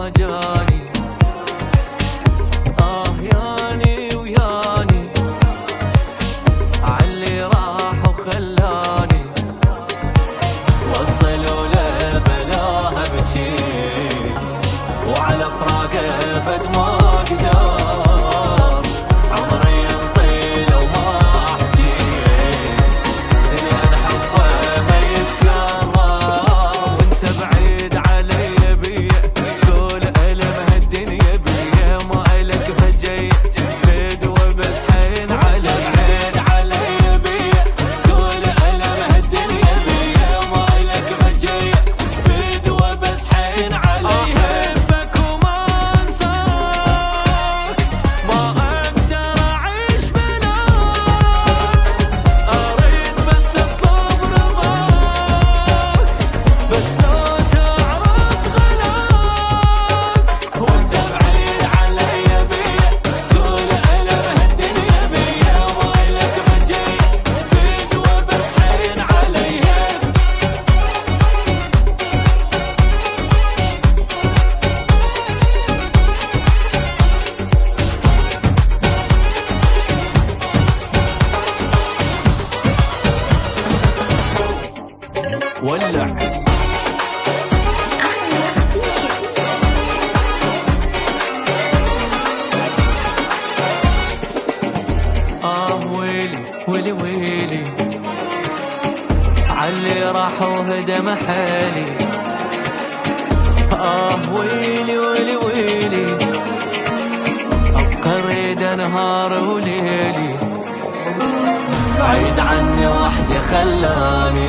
ما جاني. ياني وياني عاللي راح وخلاني، وصلوا له بلاها بجي وعلى فراقه بد ما اقدر، عمري ينطيل وما احجي لان حبه ما يتكرر. وانت بعيد علي بيه كل ألم هالدنيا بيه، ما الك فجي فدوة بس حين علي. بعيد علي بيه كل ألم هالدنيا بيه، ما الك فجي فدوة بس حين علي. احبك وما انساك، ما اقدر اعيش بلاك، اريد بس اطلب رضاك، بس لو تعرف غلاك. وانت بعيد علي بيه كل ألم هالدنيا بيه، ما الك فجي فدوة بس حين علي. ولع ويلي ويلي ويلي عاللي راح وهدم حالي. ويلي ويلي ويلي ابقى اريد نهار وليلي، بعيد عني وحدي خلاني